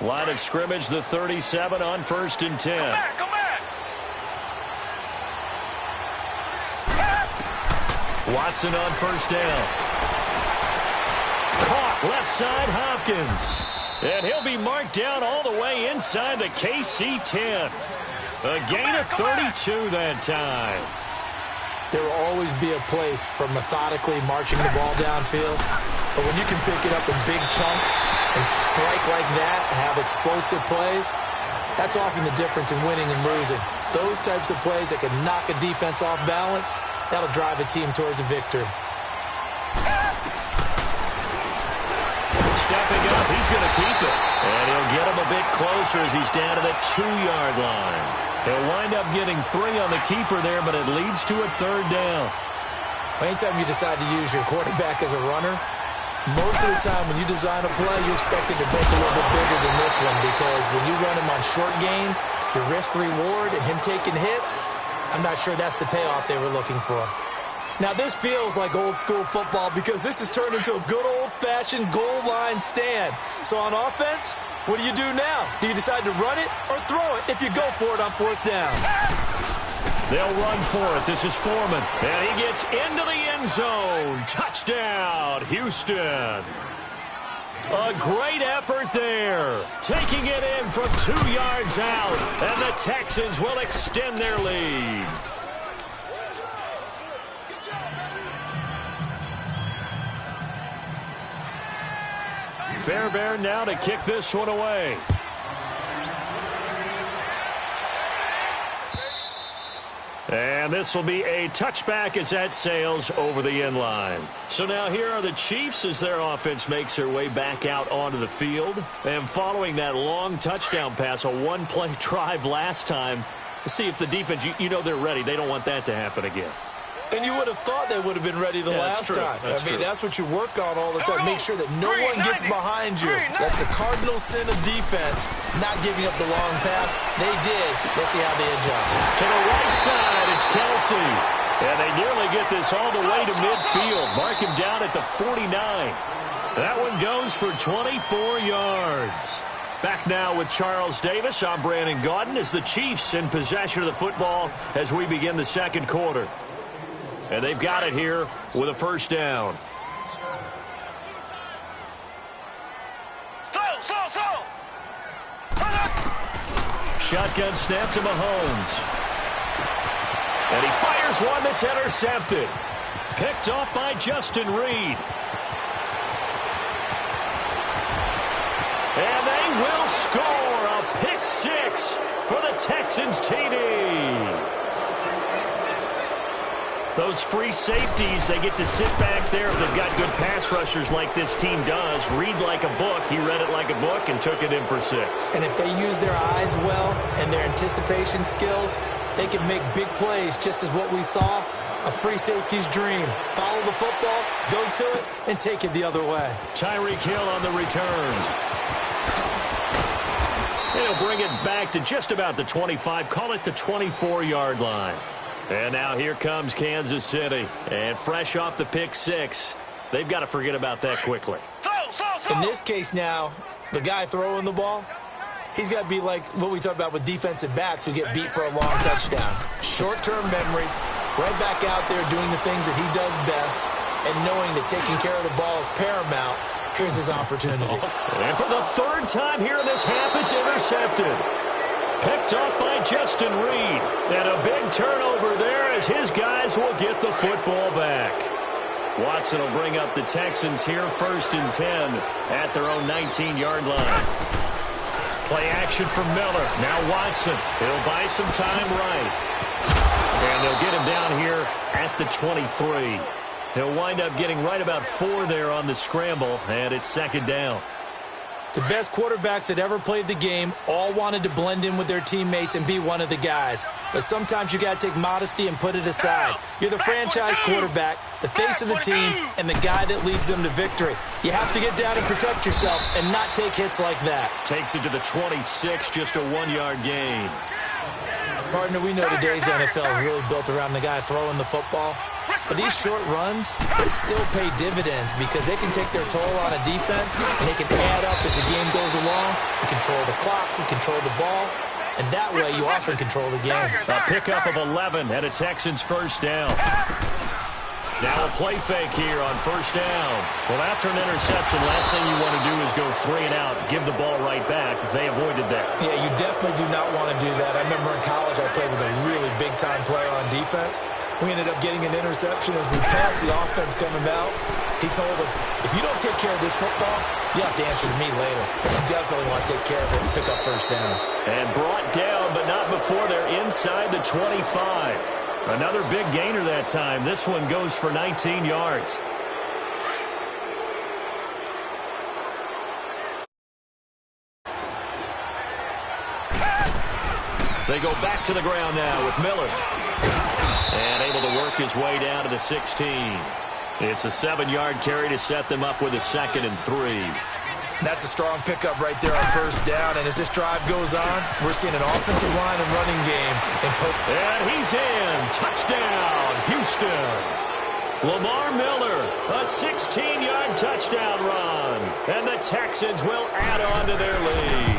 Line of scrimmage, the 37 on 1st and 10. Come back. Watson on 1st down. Caught left side, Hopkins. And he'll be marked down all the way inside the KC 10. A gain of 32 that time. There will always be a place for methodically marching the ball downfield. But when you can pick it up in big chunks and strike like that, have explosive plays, that's often the difference in winning and losing. Those types of plays that can knock a defense off balance, that'll drive a team towards a victory. Stepping up, he's going to keep it. And he'll get him a bit closer as he's down to the 2-yard line. He'll wind up getting 3 on the keeper there, but it leads to a 3rd down. Anytime you decide to use your quarterback as a runner, most of the time when you design a play, you expect it to break a little bit bigger than this one, because when you run him on short gains, your risk-reward and him taking hits, I'm not sure that's the payoff they were looking for. Now, this feels like old-school football because this has turned into a good old-fashioned goal line stand. So on offense, what do you do now? Do you decide to run it or throw it if you go for it on 4th down? They'll run for it. This is Foreman. And he gets into the end zone. Touchdown, Houston. A great effort there. Taking it in from 2 yards out. And the Texans will extend their lead. Fairbairn now to kick this one away. And this will be a touchback as that sails over the end line. So now here are the Chiefs as their offense makes their way back out onto the field. And following that long touchdown pass, a one-play drive last time, to see if the defense, you know they're ready. They don't want that to happen again. And you would have thought they would have been ready the last time. That's what you work on all the time. Make sure that no one gets behind you. That's the cardinal sin of defense, not giving up the long pass. They did. Let's see how they adjust. To the right side, it's Kelsey. And they nearly get this all the way to midfield. Mark him down at the 49. That one goes for 24 yards. Back now with Charles Davis. I'm Brandon Gaudin as the Chiefs in possession of the football as we begin the second quarter. And they've got it here with a 1st down. Shotgun snap to Mahomes. And he fires one that's intercepted. Picked off by Justin Reed. And they will score a pick 6 for the Texans TD. Those free safeties, they get to sit back there if they've got good pass rushers like this team does. Read like a book. He read it like a book and took it in for 6. And if they use their eyes well and their anticipation skills, they can make big plays, just as what we saw, a free safety's dream. Follow the football, go to it, and take it the other way. Tyreek Hill on the return. He'll bring it back to just about the 25, call it the 24-yard line. And now here comes Kansas City. And fresh off the pick 6, they've got to forget about that quickly. In this case now, the guy throwing the ball, he's got to be like what we talk about with defensive backs who get beat for a long touchdown. Short-term memory, right back out there doing the things that he does best, and knowing that taking care of the ball is paramount. Here's his opportunity. And for the 3rd time here in this half, it's intercepted. Picked off by Justin Reed. And a big turnover there as his guys will get the football back. Watson will bring up the Texans here 1st and 10 at their own 19-yard line. Play action from Miller. Now Watson. He'll buy some time right. And they'll get him down here at the 23. He'll wind up getting right about 4 there on the scramble, and it's 2nd down. The best quarterbacks that ever played the game all wanted to blend in with their teammates and be one of the guys. But sometimes you got to take modesty and put it aside. You're the franchise quarterback, the face of the team, and the guy that leads them to victory. You have to get down and protect yourself and not take hits like that. Takes it to the 26, just a 1-yard gain. Partner, we know today's NFL is really built around the guy throwing the football. But these short runs, they still pay dividends because they can take their toll on a defense, and they can add up as the game goes along. It control the clock, you control the ball, and that way you often control the game. A pickup of 11 and a Texans first down. Now a play fake here on first down. Well, after an interception, last thing you want to do is go 3 and out, give the ball right back. They avoided that. Yeah, you definitely do not want to do that. I remember in college I played with a really big-time player on defense. We ended up getting an interception as we passed the offense coming out. He told him, if you don't take care of this football, you have to answer to me later. You definitely want to take care of it and pick up first downs. And brought down, but not before they're inside the 25. Another big gainer that time. This one goes for 19 yards. They go back to the ground now with Miller. And able to work his way down to the 16. It's a 7-yard carry to set them up with a 2nd and 3. That's a strong pickup right there on first down. And as this drive goes on, we're seeing an offensive line and running game. And he's in. Touchdown, Houston. Lamar Miller, a 16-yard touchdown run. And the Texans will add on to their lead.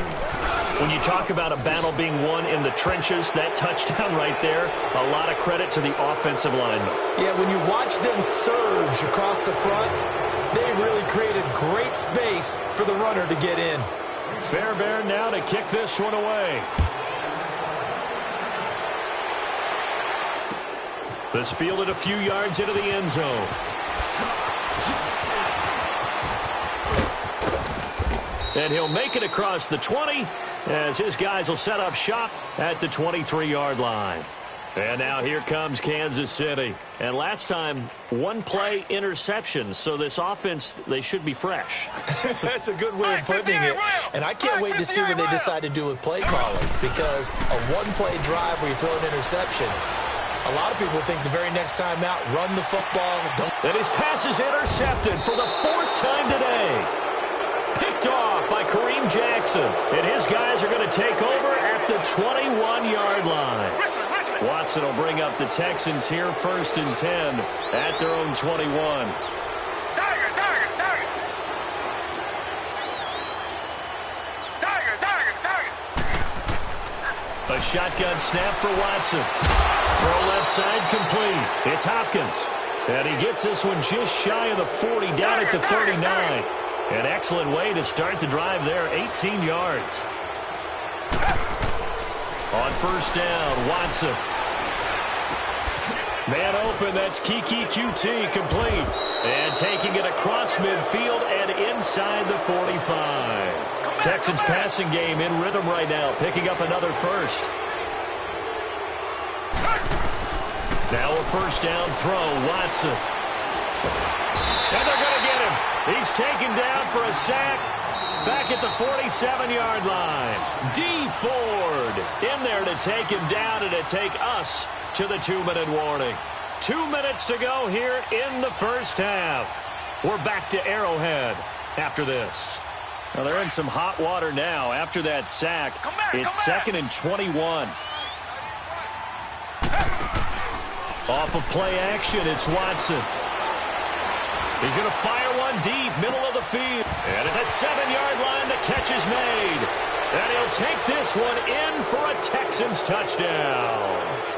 When you talk about a battle being won in the trenches, that touchdown right there, a lot of credit to the offensive lineman. Yeah, when you watch them surge across the front, they really created great space for the runner to get in. Fairbairn now to kick this one away. This fielded a few yards into the end zone. And he'll make it across the 20 as his guys will set up shop at the 23-yard line. And now here comes Kansas City. And last time, one-play interceptions, so this offense, they should be fresh. That's a good way of putting it. And I can't wait to see what they decide to do with play calling, because a one-play drive where you throw an interception, a lot of people think the very next time out, run the football. And his pass is intercepted for the 4th time today. Picked off by Kareem Jackson. And his guys are going to take over at the 21-yard line. Watson will bring up the Texans here 1st and 10 at their own 21. A shotgun snap for Watson. Throw left side complete. It's Hopkins. And he gets this one just shy of the 40 down at the 39. An excellent way to start the drive there, 18 yards. On first down, Watson. Man open, that's Kiki QT complete. And taking it across midfield and inside the 45. Texans passing game in rhythm right now, picking up another first. Now a first down throw, Watson. And they're going to get him. He's taken down for a sack back at the 47-yard line. D. Ford in there to take him down and to take us to the 2-minute warning. 2 minutes to go here in the first half. We're back to Arrowhead after this. Well, they're in some hot water now after that sack. It's 2nd and 21. Off of play action, it's Watson. He's going to fire one deep, middle of the field. And at the 7-yard line, the catch is made. And he'll take this one in for a Texans touchdown.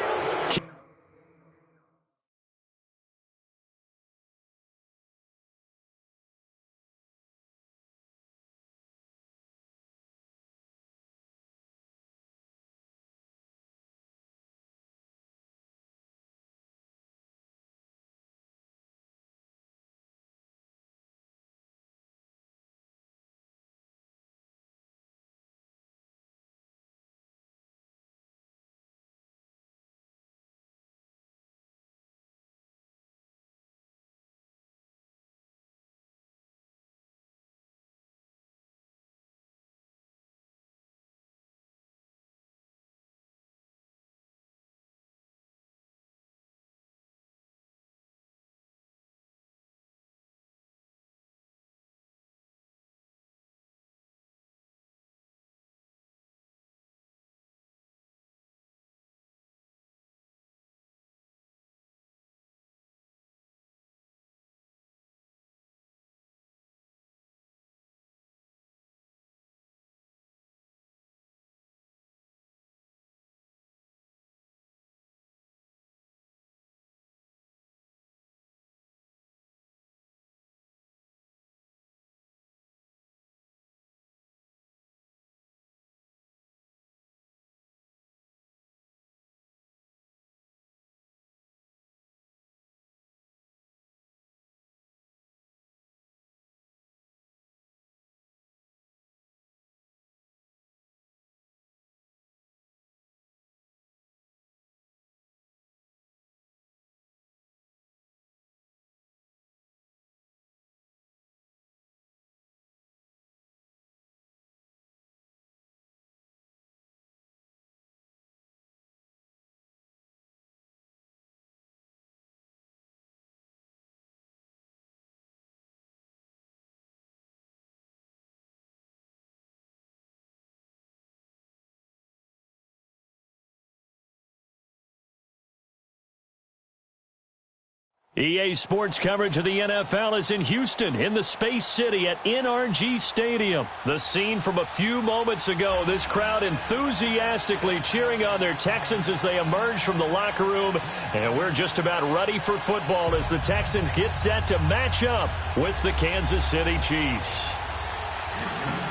EA Sports coverage of the NFL is in Houston, in the Space City at NRG Stadium. The scene from a few moments ago, this crowd enthusiastically cheering on their Texans as they emerge from the locker room. And we're just about ready for football as the Texans get set to match up with the Kansas City Chiefs.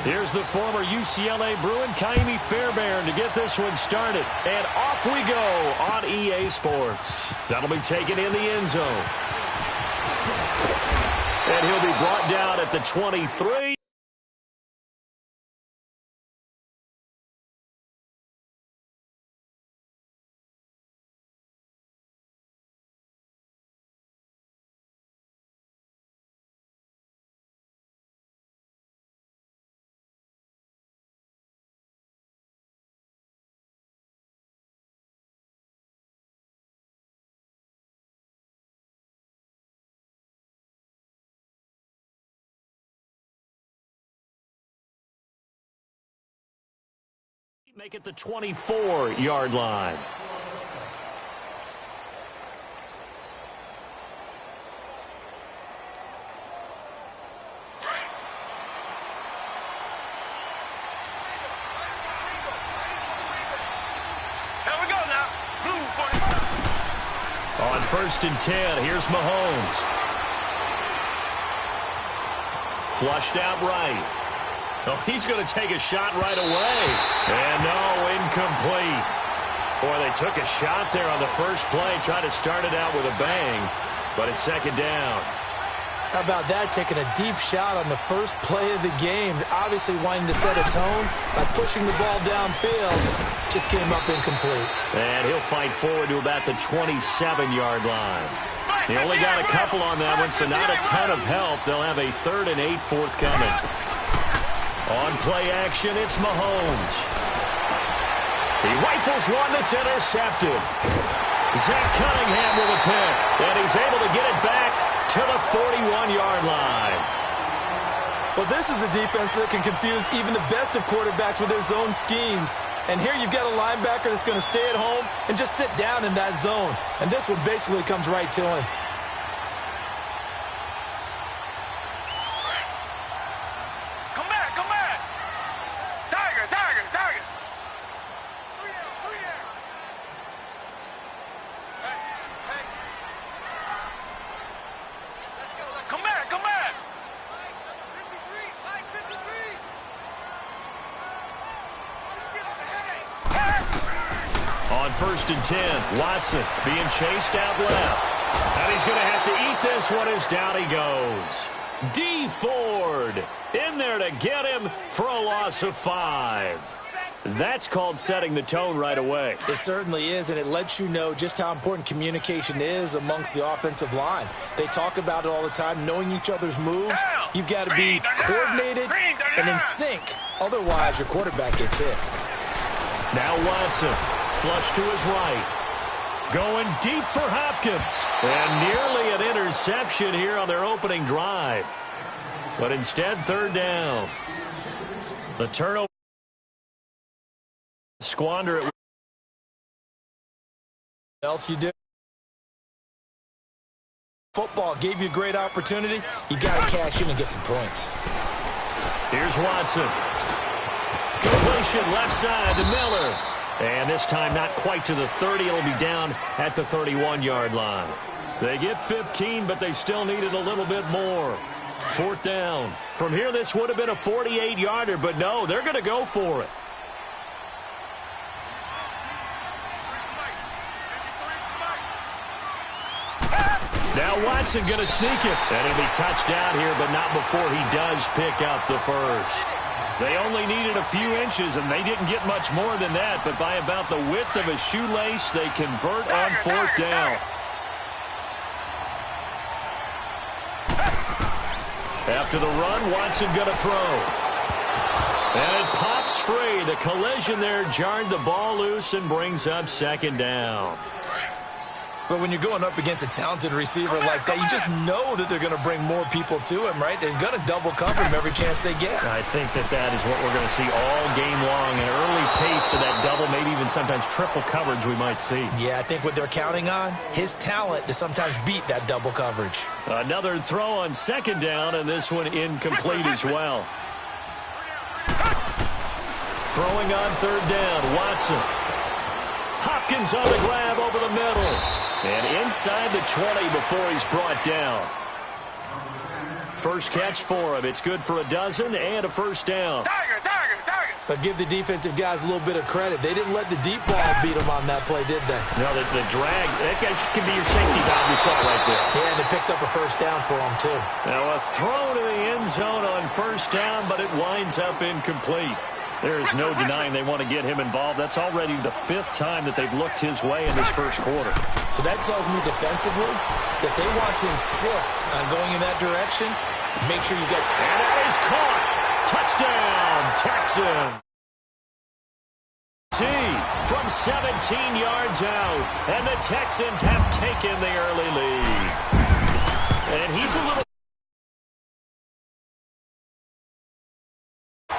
Here's the former UCLA Bruin, Kaimi Fairbairn, to get this one started. And off we go on EA Sports. That'll be taken in the end zone. And he'll be brought down at the 23. Make it the 24-yard line. Here we go now. Blue 45. On 1st and 10, here's Mahomes. Flushed out right. Oh, he's going to take a shot right away. And no, incomplete. Boy, they took a shot there on the first play, tried to start it out with a bang, but it's second down. How about that, taking a deep shot on the first play of the game, obviously wanting to set a tone by pushing the ball downfield, just came up incomplete. And he'll fight forward to about the 27-yard line. He only got a couple on that one, so not a ton of help. They'll have a 3rd and 8 forthcoming. On play action, it's Mahomes. He rifles one that's intercepted. Zach Cunningham with a pick, and he's able to get it back to the 41-yard line. Well, this is a defense that can confuse even the best of quarterbacks with their zone schemes. And here you've got a linebacker that's going to stay at home and just sit down in that zone. And this one basically comes right to him. On 1st and 10, Watson being chased out left. And he's going to have to eat this one as down he goes. D. Ford in there to get him for a loss of 5. That's called setting the tone right away. It certainly is, and it lets you know just how important communication is amongst the offensive line. They talk about it all the time, knowing each other's moves. You've got to be coordinated and in sync. Otherwise, your quarterback gets hit. Now Watson, flush to his right. Going deep for Hopkins. And nearly an interception here on their opening drive. But instead, 3rd down. The turnover. Squander it. Else you do. Football gave you a great opportunity. You got to cash in and get some points. Here's Watson. Completion left side to Miller. And this time not quite to the 30. It'll be down at the 31-yard line. They get 15, but they still needed a little bit more. 4th down. From here, this would have been a 48-yarder, but no, they're going to go for it. Now Watson going to sneak it. And he'll be touched down here, but not before he does pick up the first. They only needed a few inches, and they didn't get much more than that. But by about the width of a shoelace, they convert on 4th down. After the run, Watson going to throw. And it pops free. The collision there jarred the ball loose and brings up 2nd down. But when you're going up against a talented receiver like that, you just know that they're going to bring more people to him, right? They're going to double cover him every chance they get. I think that is what we're going to see all game long. An early taste of that double, maybe even sometimes triple coverage we might see. Yeah, I think what they're counting on, his talent to sometimes beat that double coverage. Another throw on second down, and this one incomplete as well. Throwing on third down, Watson. Hopkins on the grab over the middle. And inside the 20 before he's brought down. First catch for him. It's good for a dozen and a first down. But give the defensive guys a little bit of credit. They didn't let the deep ball beat them on that play, did they? No, the drag, that guy can be your safety valve you saw right there. Yeah, and they picked up a first down for him, too. Now a throw to the end zone on first down, but it winds up incomplete. There is no denying they want to get him involved. That's already the 5th time that they've looked his way in this first quarter. So that tells me defensively that they want to insist on going in that direction. Make sure you get... And that is caught. Touchdown, Texans. From 17 yards out. And the Texans have taken the early lead. And he's a little...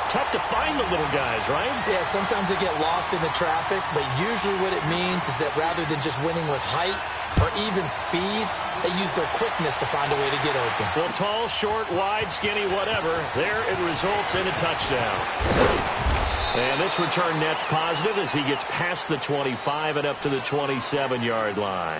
tough to find the little guys, right? Yeah, sometimes they get lost in the traffic, but usually what it means is that rather than just winning with height or even speed, they use their quickness to find a way to get open. Well, tall, short, wide, skinny, whatever, there it results in a touchdown. And this return net's positive as he gets past the 25 and up to the 27-yard line.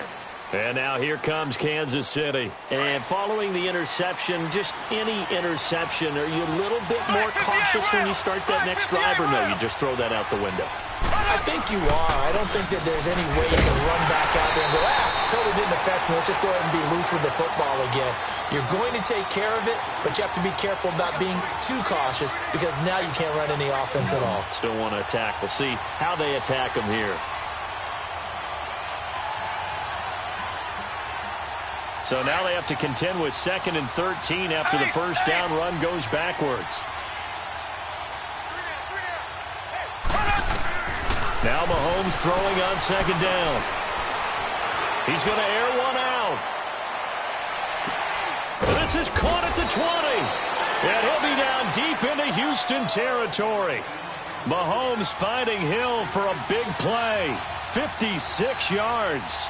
And now here comes Kansas City. And following the interception, just any interception, are you a little bit more cautious when you start that next drive, or no, you just throw that out the window? I think you are. I don't think that there's any way you can run back out there and go, totally didn't affect me. Let's just go ahead and be loose with the football again. You're going to take care of it, but you have to be careful about being too cautious because now you can't run any offense at all. Still want to attack. We'll see how they attack him here. So now they have to contend with 2nd and 13 after the first down run goes backwards. Now Mahomes throwing on second down. He's going to air one out. This is caught at the 20. And he'll be down deep into Houston territory. Mahomes finding Hill for a big play. 56 yards.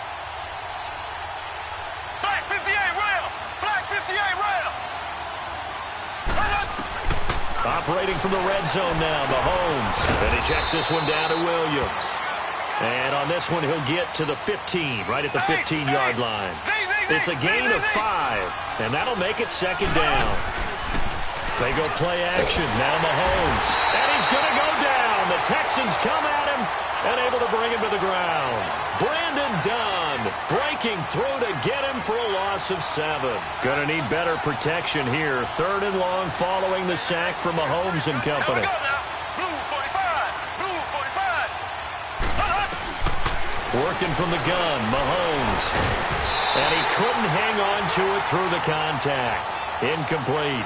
Operating from the red zone now, Mahomes. And he checks this one down to Williams. And on this one, he'll get to the 15, right at the 15-yard line. It's a gain of 5, and that'll make it second down. They go play action. Now Mahomes. And he's going to go down. The Texans come at him and able to bring him to the ground. Brandon Dunn breaking through to get him for a loss of 7. Going to need better protection here. 3rd and long following the sack from Mahomes and company. Working from the gun, Mahomes. And he couldn't hang on to it through the contact. Incomplete.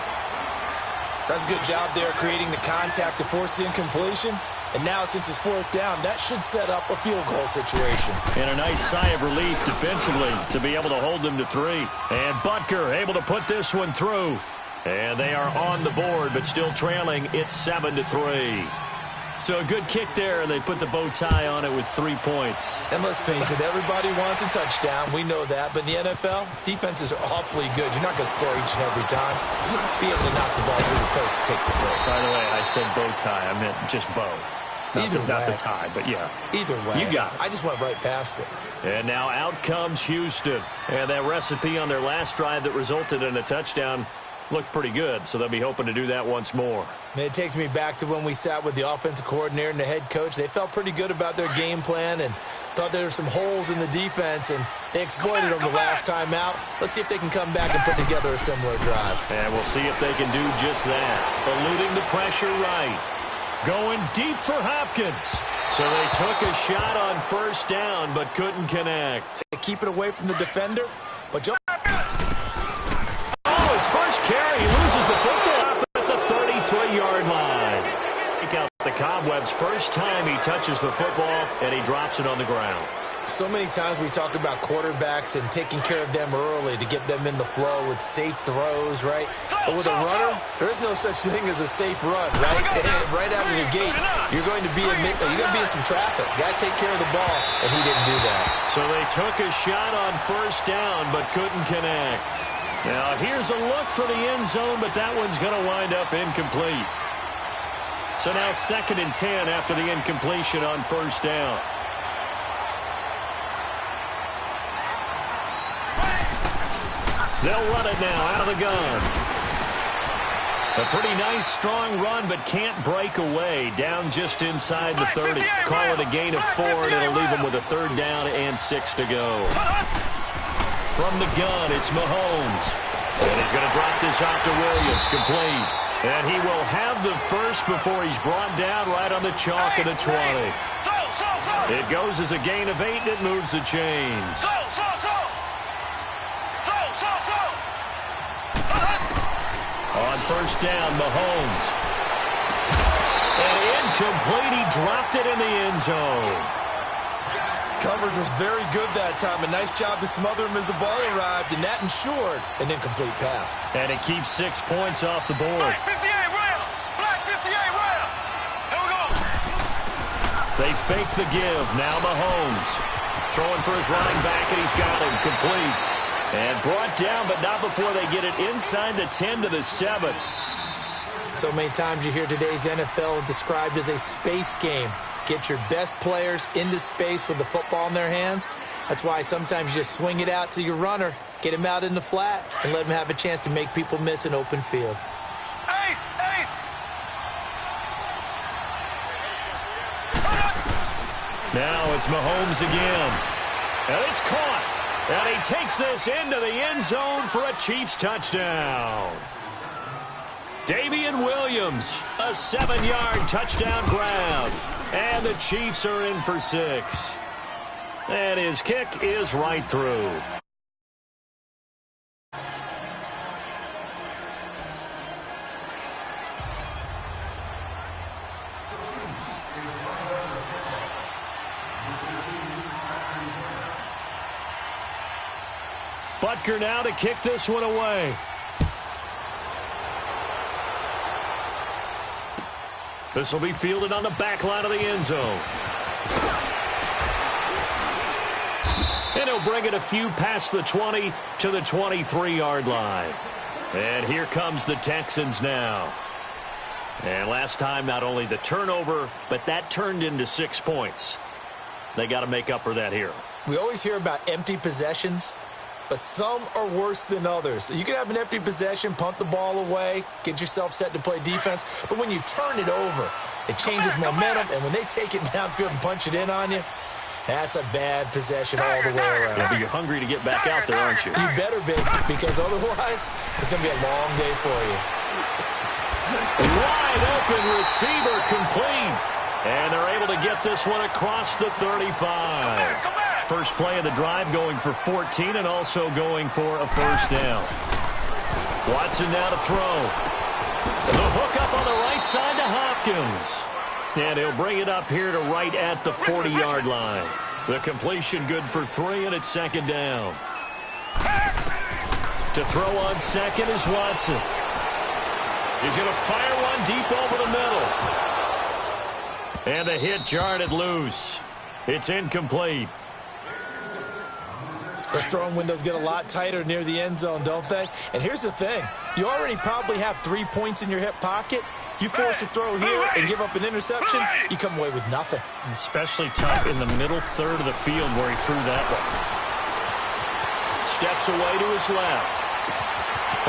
That's a good job there creating the contact to force the incompletion. And now, since it's 4th down, that should set up a field goal situation. And a nice sigh of relief defensively to be able to hold them to 3. And Butker able to put this one through. And they are on the board, but still trailing. It's 7-3. So a good kick there, and they put the bow tie on it with 3 points. And let's face it, everybody wants a touchdown. We know that. But in the NFL, defenses are awfully good. You're not going to score each and every time. Be able to knock the ball through the post and take the throw. By the way, I said bow tie. I meant just bow. Not the tie, but yeah. Either way. You got it. I just went right past it. And now out comes Houston. And that recipe on their last drive that resulted in a touchdown looked pretty good, so they'll be hoping to do that once more. And it takes me back to when we sat with the offensive coordinator and the head coach. They felt pretty good about their game plan and thought there were some holes in the defense, and they exploited them the last time out. Let's see if they can come back and put together a similar drive. And we'll see if they can do just that. Eluding the pressure right. Going deep for Hopkins. So they took a shot on first down, but couldn't connect. They keep it away from the defender, but his first carry, he loses the football at the 33-yard line. Take out the cobwebs first time he touches the football, and he drops it on the ground. So many times we talk about quarterbacks and taking care of them early to get them in the flow with safe throws, right? But with a runner, there is no such thing as a safe run, right? And right out of the gate, you're going to be in some traffic. Got to take care of the ball, and he didn't do that. So they took a shot on first down but couldn't connect. Now here's a look for the end zone, but that one's going to wind up incomplete. So now 2nd and 10 after the incompletion on first down. They'll run it now out of the gun. A pretty nice, strong run, but can't break away. Down just inside the 30. Call it a gain of 4, and it'll leave them with a 3rd down and 6 to go. From the gun, it's Mahomes. And he's going to drop this out to Williams, complete. And he will have the first before he's brought down right on the chalk of the 20. It goes as a gain of 8, and it moves the chains. On first down, Mahomes. And incomplete. He dropped it in the end zone. Coverage was very good that time. A nice job to smother him as the ball arrived, and that ensured an incomplete pass. And it keeps 6 points off the board. Black 58 round. Black 58 round. Here we go. They fake the give. Now Mahomes. Throwing for his running back, and he's got him complete. And brought down, but not before they get it inside the 10 to the 7. So many times you hear today's NFL described as a space game. Get your best players into space with the football in their hands. That's why sometimes you just swing it out to your runner, get him out in the flat, and let him have a chance to make people miss an open field. Ace, ace. Now it's Mahomes again. And it's caught. And he takes this into the end zone for a Chiefs touchdown. Damian Williams, a 7-yard touchdown grab. And the Chiefs are in for 6. And his kick is right through. Butker now to kick this one away. This will be fielded on the back line of the end zone. And he'll bring it a few past the 20 to the 23-yard line. And here comes the Texans now. And last time, not only the turnover, but that turned into 6 points. They got to make up for that here. We always hear about empty possessions, but some are worse than others. So you can have an empty possession, punt the ball away, get yourself set to play defense. But when you turn it over, it changes momentum. And when they take it downfield and punch it in on you, that's a bad possession all the way around. Yeah, but you're hungry to get back out there, aren't you? You better be, because otherwise it's going to be a long day for you. Wide open receiver complete. And they're able to get this one across the 35. First play of the drive going for 14 and also going for a first down. Watson now to throw. The hook up on the right side to Hopkins. And he'll bring it up here to right at the 40-yard line. The completion good for 3, and it's 2nd down. To throw on second is Watson. He's going to fire one deep over the middle. And the hit jarred it loose. It's incomplete. Those throwing windows get a lot tighter near the end zone, don't they? And here's the thing. You already probably have 3 points in your hip pocket. You force a throw here and give up an interception, you come away with nothing. Especially tough in the middle third of the field where he threw that one. Steps away to his left.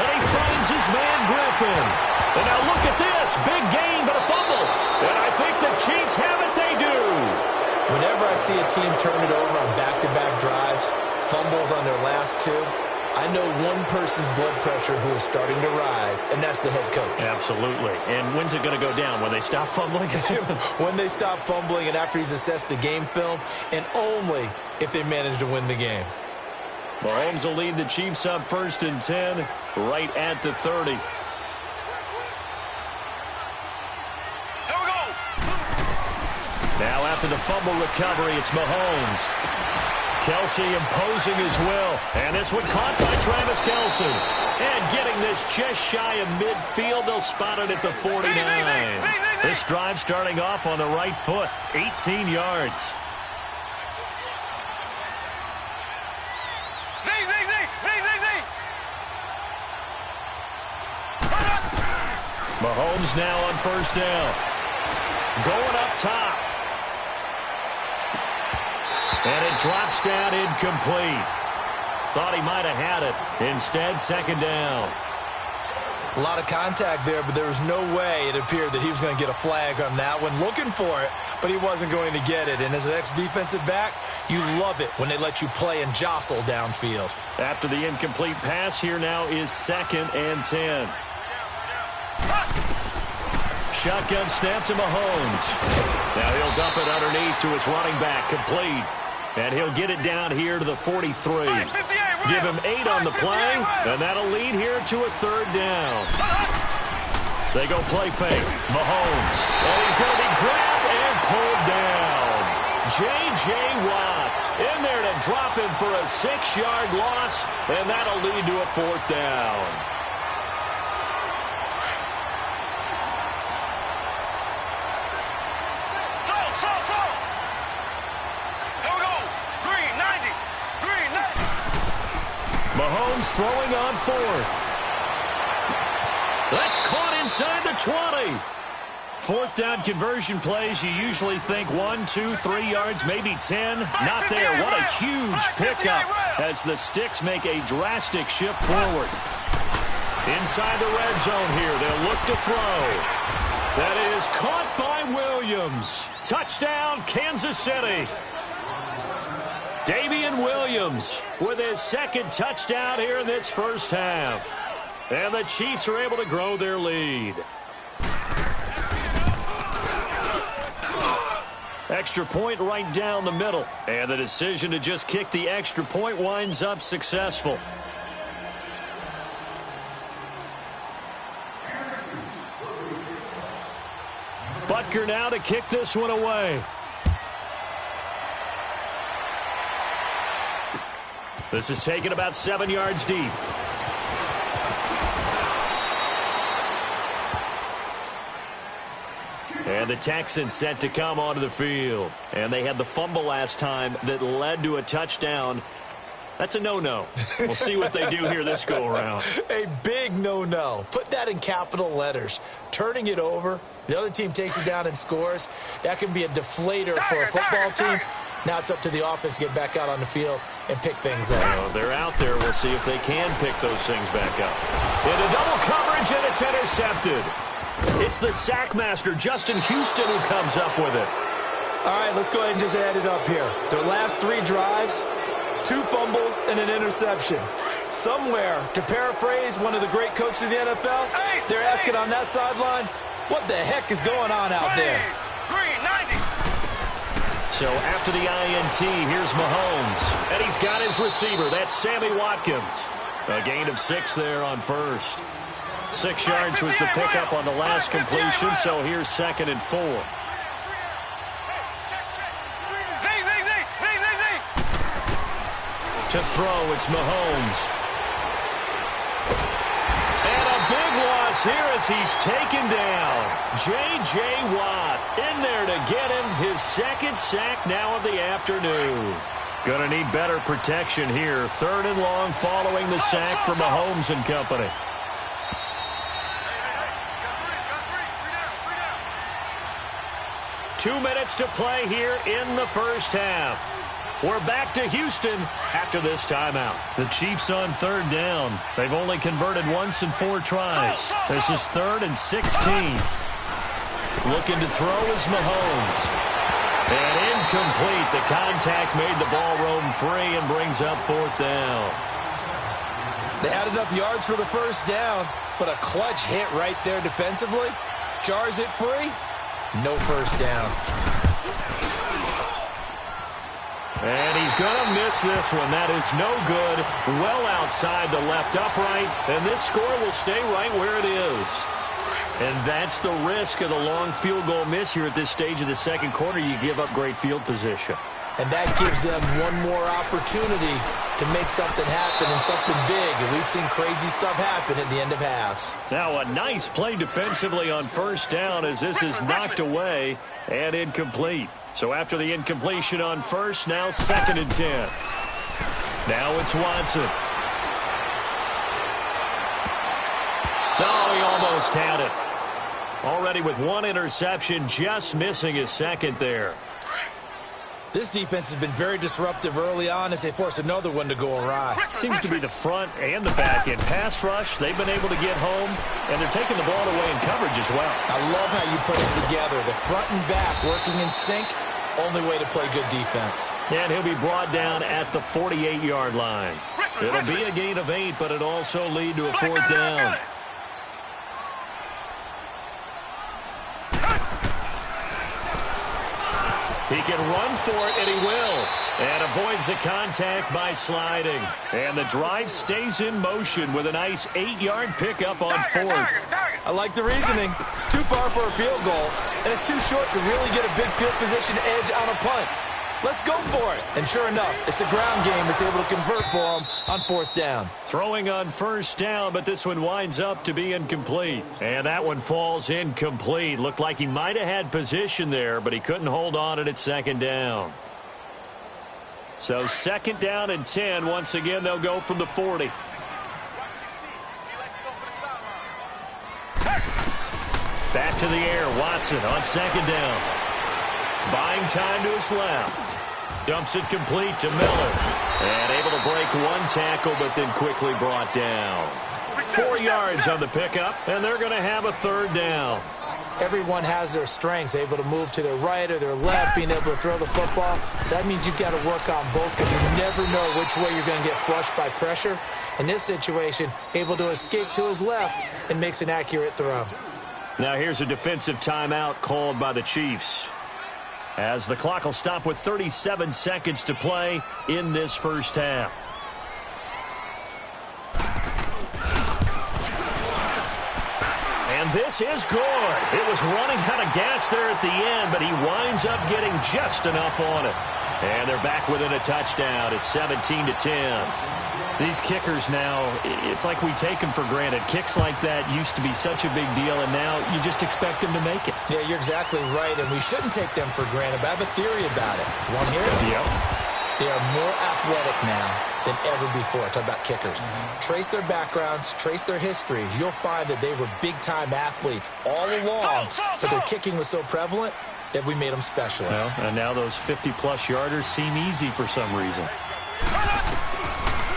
And he finds his man Griffin. And now look at this. Big gain, but a fumble. And I think the Chiefs have it. They do. Whenever I see a team turn it over on back-to-back drives, fumbles on their last 2, I know one person's blood pressure who is starting to rise, and that's the head coach. Absolutely. And when's it going to go down? When they stop fumbling? When they stop fumbling and after he's assessed the game film, and only if they manage to win the game. Mahomes will lead the Chiefs up 1st and 10, right at the 30. Here we go. Now after the fumble recovery, it's Mahomes. Kelsey imposing his will. And this one caught by Travis Kelsey. And getting this just shy of midfield. They'll spot it at the 49. This drive starting off on the right foot. 18 yards. Mahomes now on first down. Going up top. And it drops down incomplete. Thought he might have had it. Instead, second down. A lot of contact there, but there was no way it appeared that he was going to get a flag on that one. Looking for it, but he wasn't going to get it. And as an ex-defensive back, you love it when they let you play and jostle downfield. After the incomplete pass, here now is 2nd and 10. Shotgun snap to Mahomes. Now he'll dump it underneath to his running back, complete. And he'll get it down here to the 43. Give him 8 on the play, and that'll lead here to a 3rd down. They go play fake. Mahomes. And he's going to be grabbed and pulled down. J.J. Watt in there to drop him for a 6-yard loss, and that'll lead to a 4th down. Mahomes throwing on 4th. That's caught inside the 20. 4th down conversion plays, you usually think 1, 2, 3 yards, maybe 10. Not there. What a huge pickup as the Sticks make a drastic shift forward. Inside the red zone here, they'll look to throw. That is caught by Williams. Touchdown, Kansas City. Damian Williams with his 2nd touchdown here in this first half. And the Chiefs are able to grow their lead. Extra point right down the middle. And the decision to just kick the extra point winds up successful. Butker now to kick this one away. This is taken about 7 yards deep. And the Texans set to come onto the field. And they had the fumble last time that led to a touchdown. That's a no-no. We'll see what they do here this go-around. A big no-no. Put that in capital letters. Turning it over, the other team takes it down and scores. That can be a deflator for a football team. Now it's up to the offense to get back out on the field and pick things up. Well, they're out there. We'll see if they can pick those things back up. Into double coverage, and it's intercepted. It's the sack master, Justin Houston, who comes up with it. All right, let's go ahead and just add it up here. Their last 3 drives, 2 fumbles and an interception. Somewhere, to paraphrase one of the great coaches of the NFL, they're asking on that sideline, what the heck is going on out there? So after the INT, here's Mahomes. And he's got his receiver. That's Sammy Watkins. A gain of 6 there on first. 6 yards was the pickup on the last completion, so here's 2nd and 4. To throw, it's Mahomes. And a big loss here as he's taken down. J.J. Watt in there to get him his 2nd sack now of the afternoon. Gonna need better protection here. 3rd and long following the sack for Mahomes and company. Two minutes to play here in the first half. We're back to Houston after this timeout. The Chiefs on 3rd down. They've only converted once in 4 tries. This is 3rd and 16. Looking to throw is Mahomes. And incomplete. The contact made the ball roam free and brings up 4th down. They had enough yards for the first down, but a clutch hit right there defensively. Jars it free. No first down. And he's going to miss this one. That is no good. Well outside the left upright. And this score will stay right where it is. And that's the risk of the long field goal miss here at this stage of the second quarter. You give up great field position. And that gives them one more opportunity to make something happen and something big. And we've seen crazy stuff happen at the end of halves. Now a nice play defensively on first down as this is knocked away and incomplete. So after the incompletion on first, now 2nd and 10. Now it's Watson. Oh, he almost had it. Already with one interception, just missing his second there. This defense has been very disruptive early on as they force another one to go awry. Seems to be the front and the back end. Pass rush, they've been able to get home, and they're taking the ball away in coverage as well. I love how you put it together. The front and back working in sync, only way to play good defense. And he'll be brought down at the 48-yard line. It'll be a gain of 8, but it'll also lead to a 4th down. He can run for it, and he will. And avoids the contact by sliding. And the drive stays in motion with a nice 8-yard pickup on 4th. I like the reasoning. It's too far for a field goal, and it's too short to really get a big field position edge on a punt. Let's go for it. And sure enough, it's the ground game that's able to convert for him on 4th down. Throwing on first down, but this one winds up to be incomplete. And that one falls incomplete. Looked like he might have had position there, but he couldn't hold on it at 2nd down. So 2nd down and 10. Once again, they'll go from the 40. Back to the air. Watson on 2nd down. Buying time to his left. Dumps it complete to Miller. And able to break one tackle, but then quickly brought down. 4 yards on the pickup, and they're going to have a 3rd down. Everyone has their strengths, able to move to their right or their left, being able to throw the football. So that means you've got to work on both because you never know which way you're going to get flushed by pressure. In this situation, able to escape to his left and makes an accurate throw. Now here's a defensive timeout called by the Chiefs, as the clock will stop with 37 seconds to play in this first half. And this is good. It was running out of gas there at the end, but he winds up getting just enough on it. And they're back within a touchdown. It's 17-10. These kickers now, it's like we take them for granted. Kicks like that used to be such a big deal, and now you just expect them to make it. Yeah, you're exactly right, and we shouldn't take them for granted, but I have a theory about it. You want to hear it? Yep. They are more athletic now than ever before. Talk about kickers. Trace their backgrounds, trace their histories. You'll find that they were big-time athletes all along, but their kicking was so prevalent that we made them specialists. Well, and now those 50-plus yarders seem easy for some reason.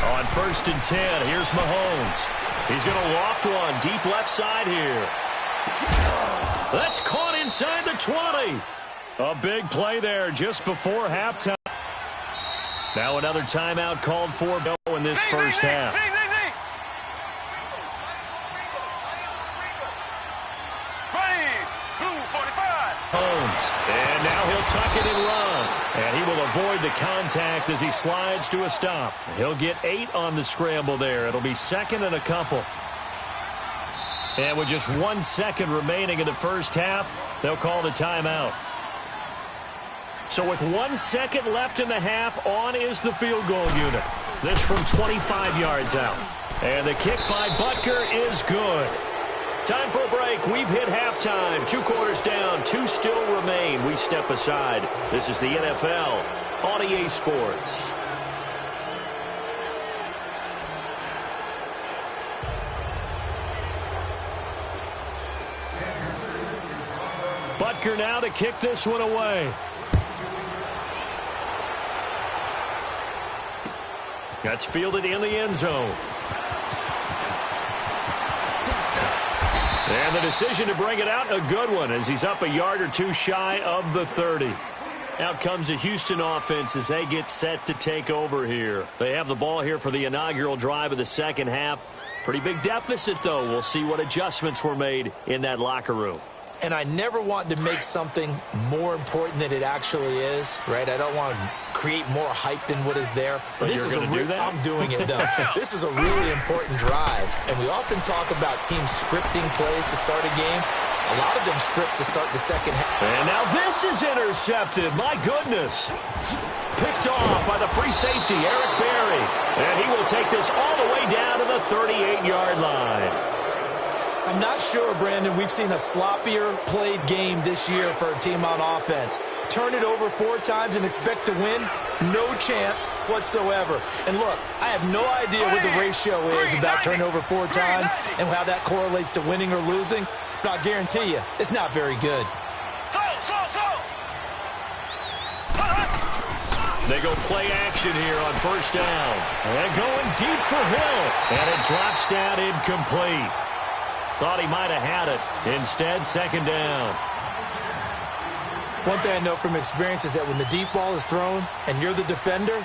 On 1st and 10, here's Mahomes. He's going to loft one deep left side here. That's caught inside the 20. A big play there just before halftime. Now another timeout called for in this first half. Holmes, and now he'll tuck it and run. And he will avoid the contact as he slides to a stop. He'll get 8 on the scramble there. It'll be 2nd and a couple. And with just 1 second remaining in the first half, they'll call the timeout. So with 1 second left in the half, on is the field goal unit. This from 25 yards out. And the kick by Butker is good. Time for a break. We've hit halftime. 2 quarters down. 2 still remain. We step aside. This is the NFL on EA Sports. Butker now to kick this one away. That's fielded in the end zone. And the decision to bring it out, a good one, as he's up a yard or 2 shy of the 30. Out comes the Houston offense as they get set to take over here. They have the ball here for the inaugural drive of the second half. Pretty big deficit, though. We'll see what adjustments were made in that locker room. And I never want to make something more important than it actually is, right? I don't want to create more hype than what is there. But this is I'm doing it, though. This is a really important drive. And we often talk about teams scripting plays to start a game. A lot of them script to start the second half. And now this is intercepted. My goodness. Picked off by the free safety, Eric Berry. And he will take this all the way down to the 38-yard line. I'm not sure, Brandon, we've seen a sloppier played game this year for a team on offense. Turn it over 4 times and expect to win? No chance whatsoever. And look, I have no idea what the ratio is about turning over 4 times and how that correlates to winning or losing, but I guarantee you, it's not very good. They go play action here on first down. And going deep for Hill. And it drops down incomplete. Thought he might have had it. Instead, second down. One thing I know from experience is that when the deep ball is thrown and you're the defender,